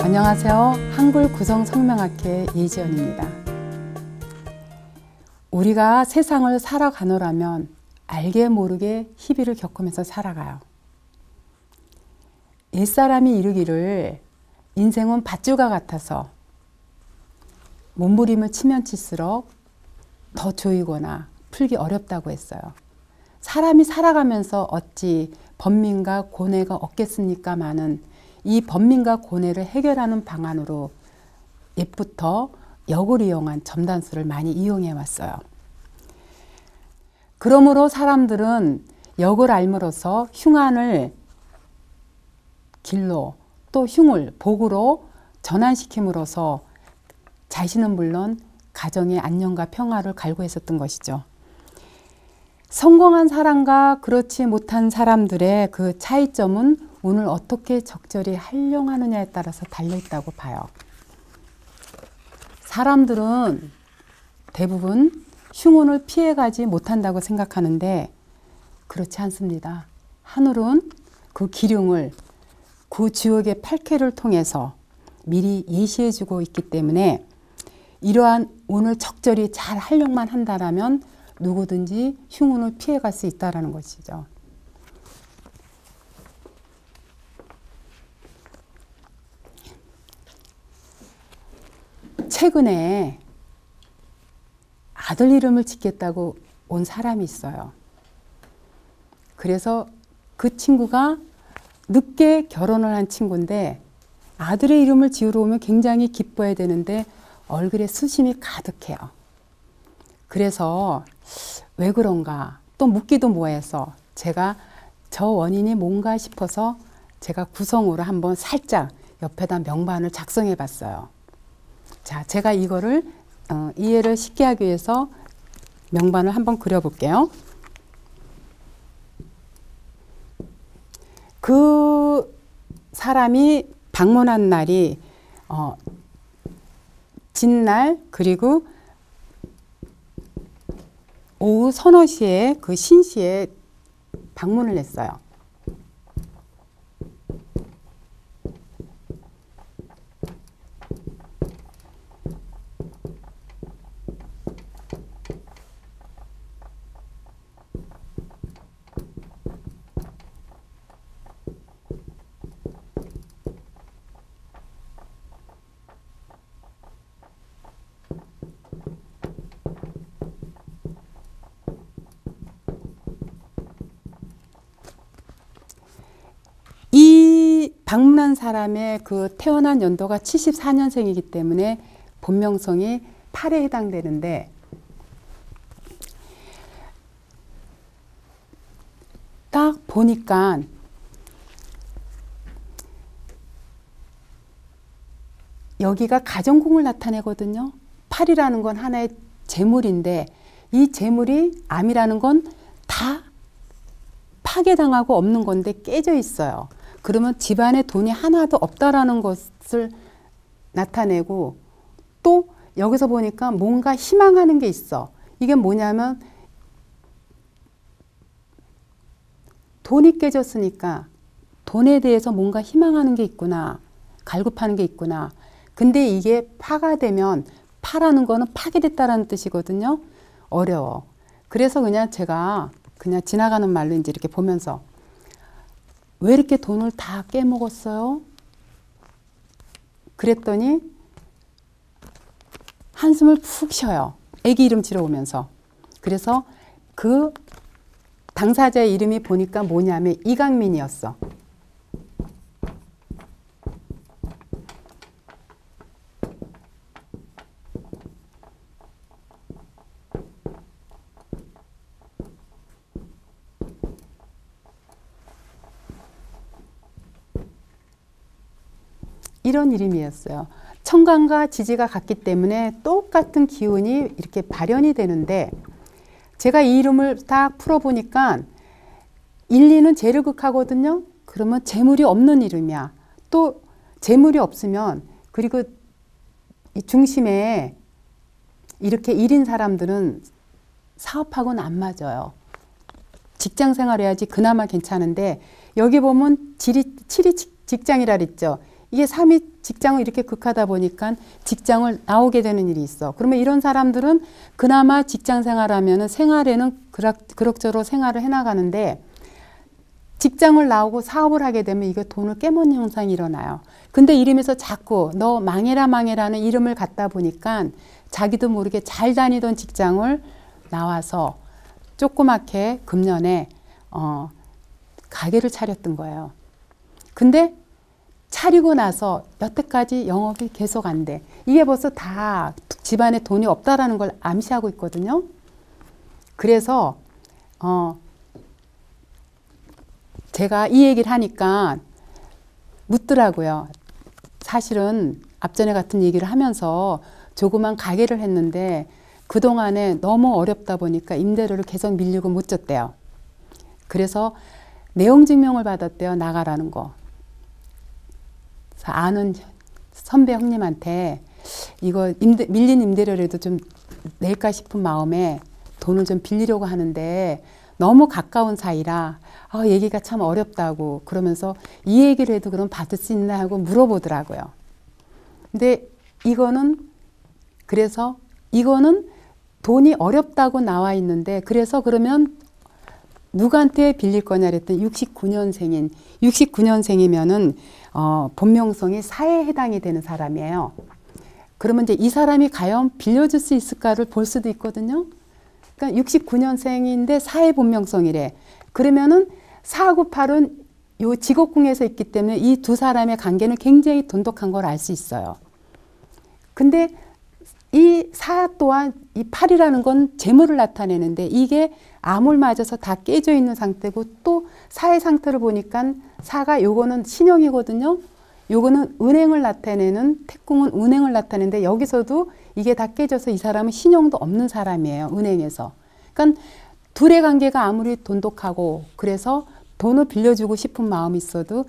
안녕하세요. 한글 구성성명학회 예지연입니다. 우리가 세상을 살아가노라면 알게 모르게 희비를 겪으면서 살아가요. 옛사람이 이르기를 인생은 밧줄과 같아서 몸부림을 치면 칠수록 더 조이거나 풀기 어렵다고 했어요. 사람이 살아가면서 어찌 번민과 고뇌가 없겠습니까마는 이 번민과 고뇌를 해결하는 방안으로 옛부터 역을 이용한 점단수를 많이 이용해 왔어요. 그러므로 사람들은 역을 알므로써 흉안을 길로 또 흉을 복으로 전환시킴으로써 자신은 물론 가정의 안녕과 평화를 갈구했었던 것이죠. 성공한 사람과 그렇지 못한 사람들의 그 차이점은 운을 어떻게 적절히 활용하느냐에 따라서 달려있다고 봐요. 사람들은 대부분 흉운을 피해가지 못한다고 생각하는데 그렇지 않습니다. 하늘은 그 기륭을 그 지옥의 8쾌를 통해서 미리 예시해주고 있기 때문에 이러한 운을 적절히 잘 활용만 한다면 누구든지 흉운을 피해갈 수 있다는 것이죠. 최근에 아들 이름을 짓겠다고 온 사람이 있어요. 그래서 그 친구가 늦게 결혼을 한 친구인데 아들의 이름을 지으러 오면 굉장히 기뻐해야 되는데 얼굴에 수심이 가득해요. 그래서 왜 그런가 또 묻기도 뭐해서 제가 저 원인이 뭔가 싶어서 제가 구성으로 한번 살짝 옆에다 명반을 작성해 봤어요. 자, 제가 이거를 이해를 쉽게 하기 위해서 명반을 한번 그려볼게요. 그 사람이 방문한 날이 진날 그리고 오후 서너 시에 그 신시에 방문을 했어요. 이 방문한 사람의 그 태어난 연도가 74년생이기 때문에 본명성이 8에 해당되는데 딱 보니까 여기가 가정궁을 나타내거든요. 8이라는 건 하나의 재물인데 이 재물이 암이라는 건 다 파괴당하고 없는 건데 깨져 있어요. 그러면 집안에 돈이 하나도 없다라는 것을 나타내고 또 여기서 보니까 뭔가 희망하는 게 있어. 이게 뭐냐면 돈이 깨졌으니까 돈에 대해서 뭔가 희망하는 게 있구나. 갈급하는 게 있구나. 근데 이게 파가 되면 파라는 거는 파괴됐다라는 뜻이거든요. 어려워. 그래서 그냥 제가 그냥 지나가는 말로 이제 이렇게 보면서 왜 이렇게 돈을 다 깨먹었어요? 그랬더니 한숨을 푹 쉬어요. 애기 이름 지어오면서. 그래서 그 당사자의 이름이 보니까 뭐냐면 이강민이었어. 이런 이름이었어요. 천간과 지지가 같기 때문에 똑같은 기운이 이렇게 발현이 되는데 제가 이 이름을 딱 풀어보니까 1, 2는 재르극하거든요. 그러면 재물이 없는 이름이야. 또 재물이 없으면 그리고 이 중심에 이렇게 1인 사람들은 사업하고는 안 맞아요. 직장 생활 해야지 그나마 괜찮은데 여기 보면 7이 직장이라 그랬죠. 이게 삶이 직장을 이렇게 극하다 보니까 직장을 나오게 되는 일이 있어. 그러면 이런 사람들은 그나마 직장 생활하면은 생활에는 그럭저럭 생활을 해나가는데 직장을 나오고 사업을 하게 되면 이게 돈을 깨먹는 현상이 일어나요. 근데 이러면서 자꾸 너 망해라 망해라는 이름을 갖다 보니까 자기도 모르게 잘 다니던 직장을 나와서 조그맣게 금년에 가게를 차렸던 거예요. 근데 차리고 나서 여태까지 영업이 계속 안 돼. 이게 벌써 다 집안에 돈이 없다라는 걸 암시하고 있거든요. 그래서 제가 이 얘기를 하니까 묻더라고요. 사실은 앞전에 같은 얘기를 하면서 조그만 가게를 했는데 그동안에 너무 어렵다 보니까 임대료를 계속 밀리고 못 줬대요. 그래서 내용증명을 받았대요. 나가라는 거. 아는 선배 형님한테 이거 밀린 임대료라도 좀 낼까 싶은 마음에 돈을 좀 빌리려고 하는데 너무 가까운 사이라 얘기가 참 어렵다고 그러면서 이 얘기를 해도 그럼 받을 수 있나 하고 물어보더라고요. 근데 그래서 이거는 돈이 어렵다고 나와 있는데 그래서 그러면 누구한테 빌릴 거냐 그랬더니 69년생이면은 본명성이 사회에 해당이 되는 사람이에요. 그러면 이제 이 사람이 과연 빌려줄 수 있을까를 볼 수도 있거든요. 그러니까 69년생인데 사회 본명성이래. 그러면은 498은 요 직업궁에서 있기 때문에 이 두 사람의 관계는 굉장히 돈독한 걸 알 수 있어요. 근데 이 4 또한 이 8이라는 건 재물을 나타내는데 이게 암을 맞아서 다 깨져 있는 상태고 또 4의 상태를 보니까 4가 요거는 신용이거든요. 요거는 은행을 나타내는 태궁은 은행을 나타내는데 여기서도 이게 다 깨져서 이 사람은 신용도 없는 사람이에요. 은행에서. 그러니까 둘의 관계가 아무리 돈독하고 그래서 돈을 빌려주고 싶은 마음이 있어도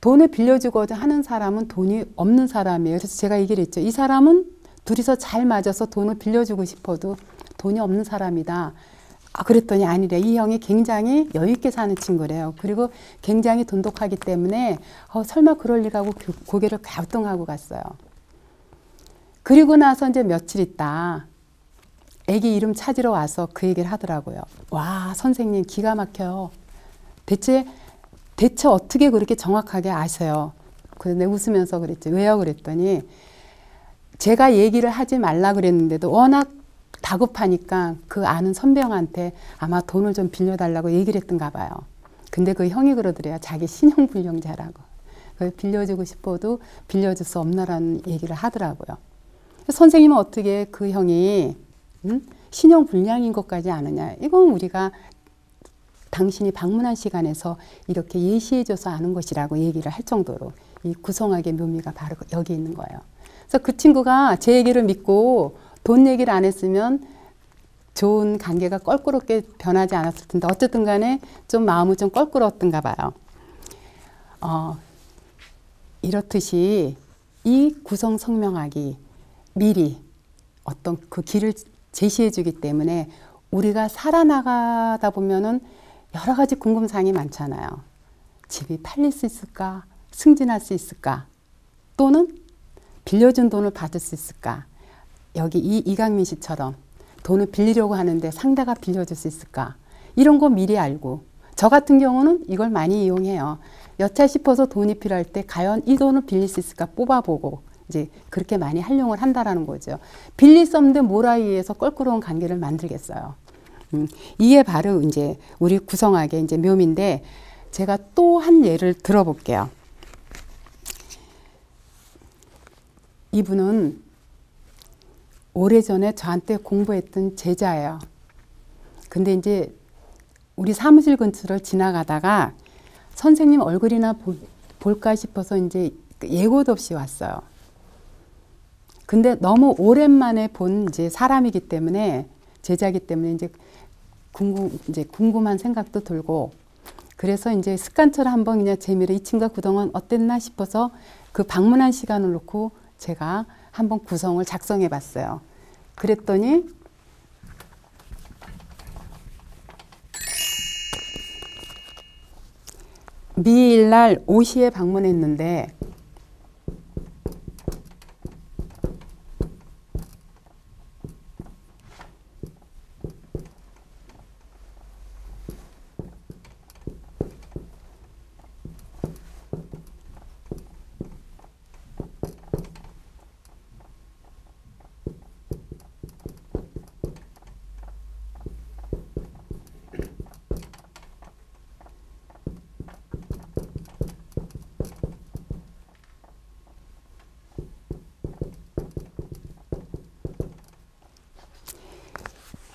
돈을 빌려주고자 하는 사람은 돈이 없는 사람이에요. 그래서 제가 얘기를 했죠. 이 사람은 둘이서 잘 맞아서 돈을 빌려주고 싶어도 돈이 없는 사람이다. 그랬더니 아니래. 이 형이 굉장히 여유있게 사는 친구래요. 그리고 굉장히 돈독하기 때문에 설마 그럴 리가 하고 고개를 갸우뚱하고 갔어요. 그리고 나서 이제 며칠 있다 애기 이름 찾으러 와서 그 얘기를 하더라고요. 와, 선생님 기가 막혀요. 대체 어떻게 그렇게 정확하게 아세요? 그래서 내가 웃으면서 그랬지. 왜요? 그랬더니 제가 얘기를 하지 말라 그랬는데도 워낙 다급하니까 그 아는 선배형한테 아마 돈을 좀 빌려달라고 얘기를 했던가 봐요. 근데 그 형이 그러더래요. 자기 신용불량자라고. 빌려주고 싶어도 빌려줄 수 없나라는 얘기를 하더라고요. 선생님은 어떻게 그 형이 신용불량인 것까지 아느냐. 이건 우리가 당신이 방문한 시간에서 이렇게 예시해줘서 아는 것이라고 얘기를 할 정도로 이 구성학의 묘미가 바로 여기 있는 거예요. 그래서 그 친구가 제 얘기를 믿고 돈 얘기를 안 했으면 좋은 관계가 껄끄럽게 변하지 않았을 텐데 어쨌든 간에 좀 마음은 좀 껄끄러웠던가 봐요. 이렇듯이 이 구성 성명학이 미리 어떤 그 길을 제시해 주기 때문에 우리가 살아나가다 보면은 여러 가지 궁금사항이 많잖아요. 집이 팔릴 수 있을까? 승진할 수 있을까? 또는 빌려준 돈을 받을 수 있을까? 여기 이강민 씨처럼 돈을 빌리려고 하는데 상대가 빌려줄 수 있을까? 이런 거 미리 알고 저 같은 경우는 이걸 많이 이용해요. 여차 싶어서 돈이 필요할 때 과연 이 돈을 빌릴 수 있을까 뽑아보고 이제 그렇게 많이 활용을 한다라는 거죠. 빌릴 수 없는데 뭐라 위해서 껄끄러운 관계를 만들겠어요. 이게 바로 이제 우리 구성학의 이제 묘미인데 제가 또 한 예를 들어볼게요. 이분은 오래전에 저한테 공부했던 제자예요. 근데 이제 우리 사무실 근처를 지나가다가 선생님 얼굴이나 볼까 싶어서 이제 예고도 없이 왔어요. 근데 너무 오랜만에 본 이제 사람이기 때문에 제자이기 때문에 이제 궁금한 생각도 들고 그래서 이제 습관처럼 한번 그냥 재미로 이 친구가 그동안 어땠나 싶어서 그 방문한 시간을 놓고 제가 한번 구성을 작성해 봤어요. 그랬더니 미일날 5시에 방문했는데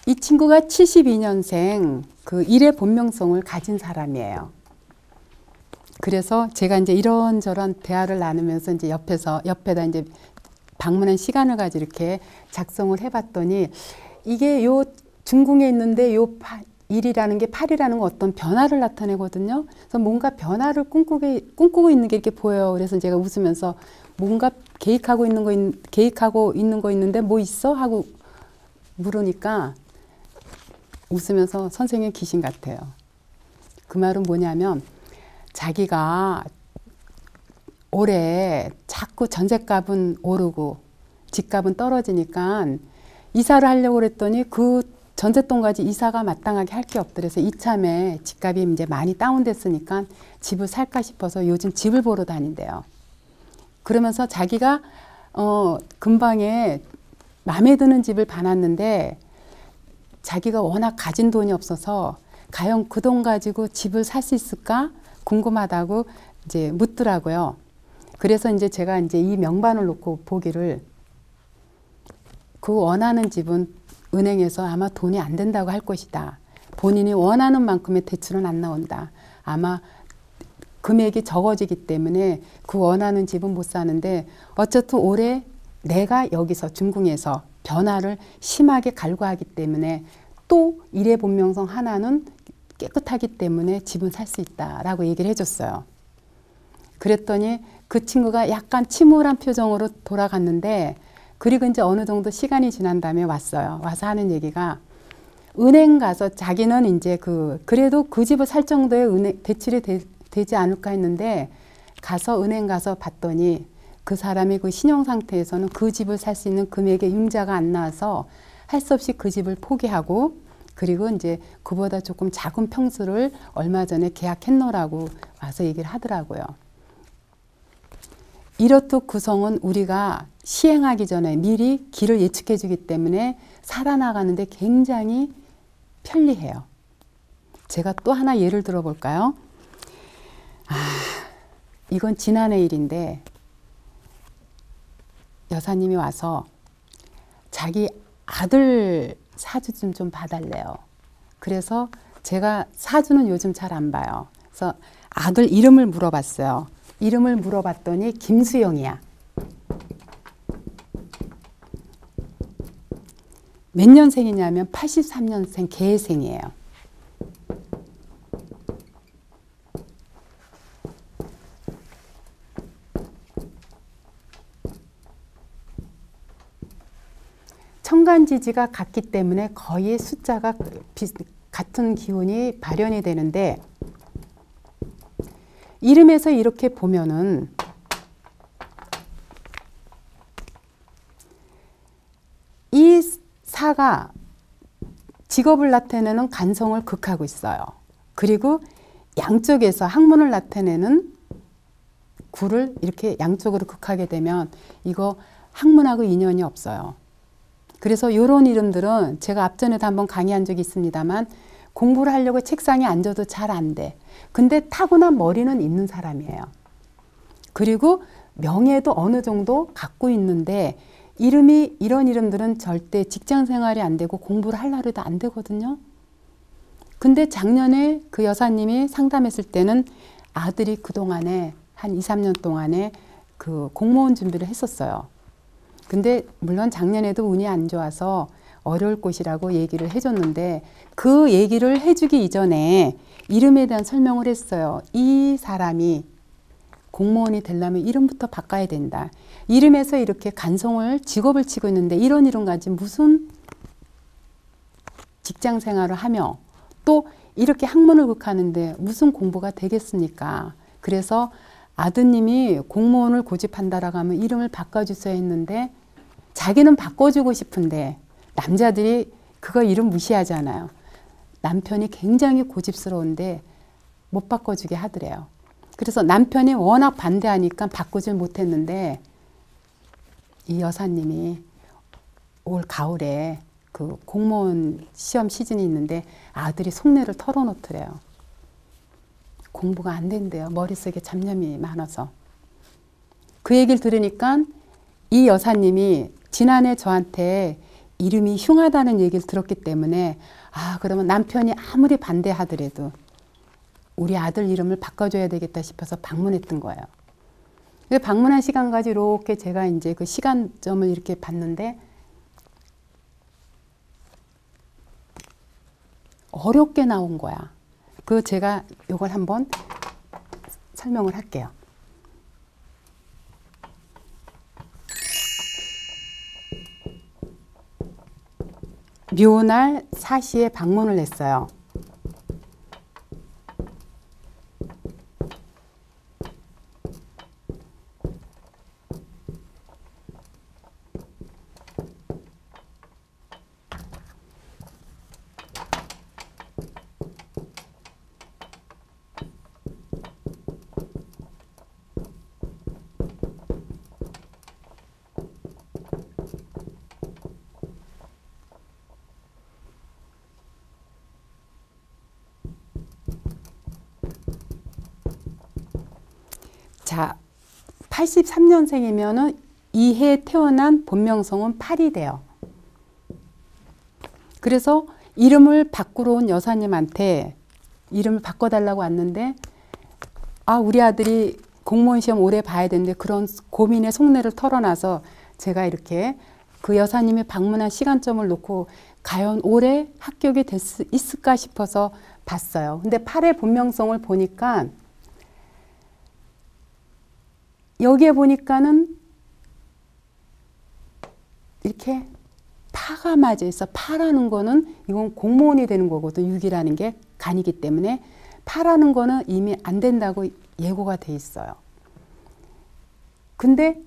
이 친구가 72년생 그 일의 본명성을 가진 사람이에요. 그래서 제가 이제 이런저런 대화를 나누면서 이제 옆에다 이제 방문한 시간을 가지고 이렇게 작성을 해봤더니 이게 요 중궁에 있는데 요 일이라는 게 팔이라는 건 어떤 변화를 나타내거든요. 그래서 뭔가 변화를 꿈꾸고 있는 게 이렇게 보여요. 그래서 제가 웃으면서 뭔가 계획하고 있는 거 있는데 뭐 있어? 하고 물으니까 웃으면서 선생님 귀신 같아요. 그 말은 뭐냐면 자기가 올해 자꾸 전셋값은 오르고 집값은 떨어지니까 이사를 하려고 그랬더니 그 전셋돈까지 이사가 마땅하게 할 게 없더래서 이참에 집값이 이제 많이 다운됐으니까 집을 살까 싶어서 요즘 집을 보러 다닌대요. 그러면서 자기가 근방에 마음에 드는 집을 봐놨는데 자기가 워낙 가진 돈이 없어서 과연 그 돈 가지고 집을 살 수 있을까 궁금하다고 이제 묻더라고요. 그래서 이제 제가 이제 이 명반을 놓고 보기를 그 원하는 집은 은행에서 아마 돈이 안 된다고 할 것이다. 본인이 원하는 만큼의 대출은 안 나온다. 아마 금액이 적어지기 때문에 그 원하는 집은 못 사는데 어쨌든 올해 내가 여기서 중궁에서 변화를 심하게 갈구하기 때문에 또 일의 본명성 하나는 깨끗하기 때문에 집은 살 수 있다라고 얘기를 해줬어요. 그랬더니 그 친구가 약간 침울한 표정으로 돌아갔는데 그리고 이제 어느 정도 시간이 지난 다음에 왔어요. 와서 하는 얘기가 은행 가서 자기는 이제 그래도 그 집을 살 정도의 대출이 되지 않을까 했는데 가서 은행 가서 봤더니 그 사람이 그 신용 상태에서는 그 집을 살 수 있는 금액의 융자가 안 나와서 할 수 없이 그 집을 포기하고 그리고 이제 그보다 조금 작은 평수를 얼마 전에 계약했노라고 와서 얘기를 하더라고요. 이렇듯 구성은 우리가 시행하기 전에 미리 길을 예측해 주기 때문에 살아나가는데 굉장히 편리해요. 제가 또 하나 예를 들어 볼까요? 이건 지난해 일인데 여사님이 와서 자기 아들 사주 좀 봐달래요. 그래서 제가 사주는 요즘 잘 안 봐요. 그래서 아들 이름을 물어봤어요. 이름을 물어봤더니 김수영이야. 몇 년생이냐면 83년생 개생이에요. 천간지지가 같기 때문에 거의 숫자가 같은 기운이 발현이 되는데 이름에서 이렇게 보면은 이 사가 직업을 나타내는 간성을 극하고 있어요. 그리고 양쪽에서 학문을 나타내는 구를 이렇게 양쪽으로 극하게 되면 이거 학문하고 인연이 없어요. 그래서 이런 이름들은 제가 앞전에도 한번 강의한 적이 있습니다만 공부를 하려고 책상에 앉아도 잘 안 돼. 근데 타고난 머리는 있는 사람이에요. 그리고 명예도 어느 정도 갖고 있는데 이름이 이런 이름들은 절대 직장 생활이 안 되고 공부를 하려고 해도 안 되거든요. 근데 작년에 그 여사님이 상담했을 때는 아들이 그동안에 한 2, 3년 동안에 그 공무원 준비를 했었어요. 근데 물론 작년에도 운이 안 좋아서 어려울 것이라고 얘기를 해줬는데 그 얘기를 해주기 이전에 이름에 대한 설명을 했어요. 이 사람이 공무원이 되려면 이름부터 바꿔야 된다. 이름에서 이렇게 간성을 직업을 치고 있는데 이런 이름 가지고 무슨 직장 생활을 하며 또 이렇게 학문을 극하는데 무슨 공부가 되겠습니까? 그래서 아드님이 공무원을 고집한다라고 하면 이름을 바꿔주셔야 했는데 자기는 바꿔주고 싶은데 남자들이 그거 이름 무시하잖아요. 남편이 굉장히 고집스러운데 못 바꿔주게 하더래요. 그래서 남편이 워낙 반대하니까 바꾸질 못했는데 이 여사님이 올 가을에 그 공무원 시험 시즌이 있는데 아들이 속내를 털어놓더래요. 공부가 안 된대요. 머릿속에 잡념이 많아서. 그 얘기를 들으니까 이 여사님이 지난해 저한테 이름이 흉하다는 얘기를 들었기 때문에 그러면 남편이 아무리 반대하더라도 우리 아들 이름을 바꿔줘야 되겠다 싶어서 방문했던 거예요. 근데 방문한 시간까지 이렇게 제가 이제 그 시간점을 이렇게 봤는데 어렵게 나온 거야. 제가 이걸 한번 설명을 할게요. 묘날 사시에 방문을 했어요. 자, 83년생이면은 이해 태어난 본명성은 8이 돼요. 그래서 이름을 바꾸러 온 여사님한테 이름을 바꿔달라고 왔는데 우리 아들이 공무원 시험 오래 봐야 되는데 그런 고민의 속내를 털어놔서 제가 이렇게 그 여사님이 방문한 시간점을 놓고 과연 올해 합격이 될 수 있을까 싶어서 봤어요. 근데 8의 본명성을 보니까 여기에 보니까는 이렇게 파가 맞아 있어. 파라는 거는 이건 공무원이 되는 거거든. 6이라는 게 간이기 때문에 파라는 거는 이미 안 된다고 예고가 돼 있어요. 근데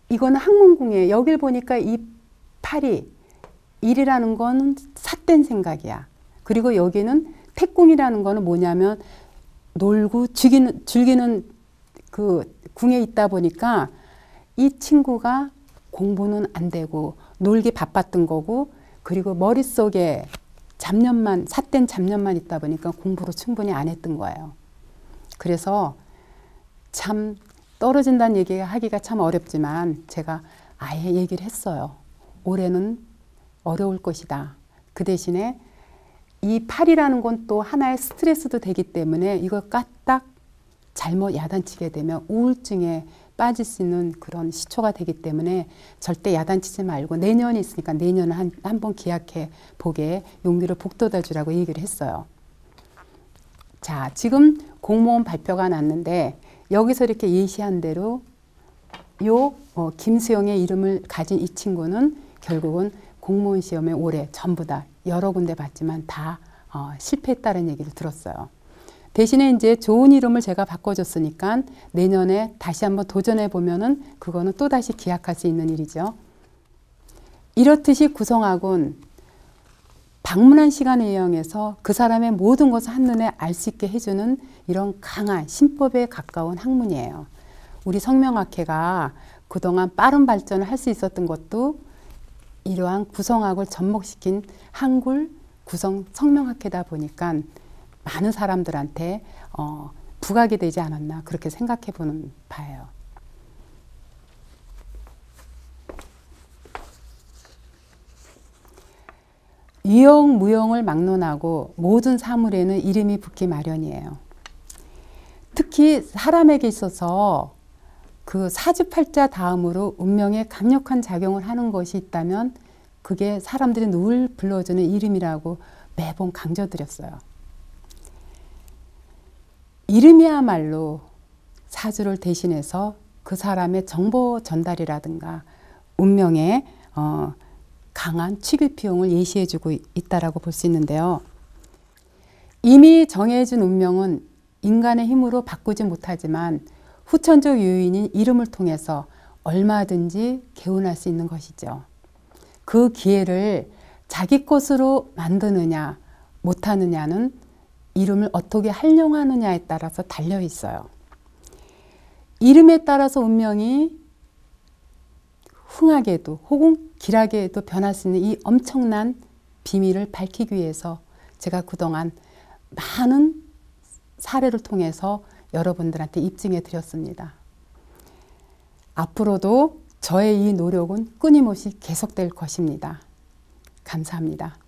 이거는 학문궁이에요. 여길 보니까 이 8이 1이라는 거는 삿된 생각이야. 그리고 여기는 태궁이라는 거는 뭐냐면 놀고 즐기는 그 궁에 있다 보니까 이 친구가 공부는 안 되고 놀기 바빴던 거고 그리고 머릿속에 잡념만 삿된 잡념만 있다 보니까 공부를 충분히 안 했던 거예요. 그래서 참 떨어진다는 얘기하기가 참 어렵지만 제가 아예 얘기를 했어요. 올해는 어려울 것이다. 그 대신에 이 8이라는 건 또 하나의 스트레스도 되기 때문에 이걸 까딱 잘못 야단치게 되면 우울증에 빠질 수 있는 그런 시초가 되기 때문에 절대 야단치지 말고 내년이 있으니까 내년을 한번 기약해 보게 용기를 북돋아 주라고 얘기를 했어요. 자, 지금 공무원 발표가 났는데 여기서 이렇게 예시한 대로 김수영의 이름을 가진 이 친구는 결국은 공무원 시험에 올해 전부 다 여러 군데 봤지만 다 실패했다는 얘기를 들었어요. 대신에 이제 좋은 이름을 제가 바꿔줬으니까 내년에 다시 한번 도전해 보면은 그거는 또다시 기약할 수 있는 일이죠. 이렇듯이 구성학은 방문한 시간을 이용해서 그 사람의 모든 것을 한눈에 알 수 있게 해주는 이런 강한 신법에 가까운 학문이에요. 우리 성명학회가 그동안 빠른 발전을 할 수 있었던 것도 이러한 구성학을 접목시킨 한글 구성 성명학회다 보니까 많은 사람들한테 부각이 되지 않았나 그렇게 생각해 보는 바예요. 유형, 무형을 막론하고 모든 사물에는 이름이 붙기 마련이에요. 특히 사람에게 있어서 그 사주팔자 다음으로 운명에 강력한 작용을 하는 것이 있다면 그게 사람들이 늘 불러주는 이름이라고 매번 강조드렸어요. 이름이야말로 사주를 대신해서 그 사람의 정보 전달이라든가 운명의 강한 취급 비용을 예시해주고 있다라고 볼 수 있는데요. 이미 정해진 운명은 인간의 힘으로 바꾸지 못하지만 후천적 요인인 이름을 통해서 얼마든지 개운할 수 있는 것이죠. 그 기회를 자기 것으로 만드느냐 못하느냐는 이름을 어떻게 활용하느냐에 따라서 달려 있어요. 이름에 따라서 운명이 흥하게도 혹은 길하게도 변할 수 있는 이 엄청난 비밀을 밝히기 위해서 제가 그동안 많은 사례를 통해서 여러분들한테 입증해 드렸습니다. 앞으로도 저의 이 노력은 끊임없이 계속될 것입니다. 감사합니다.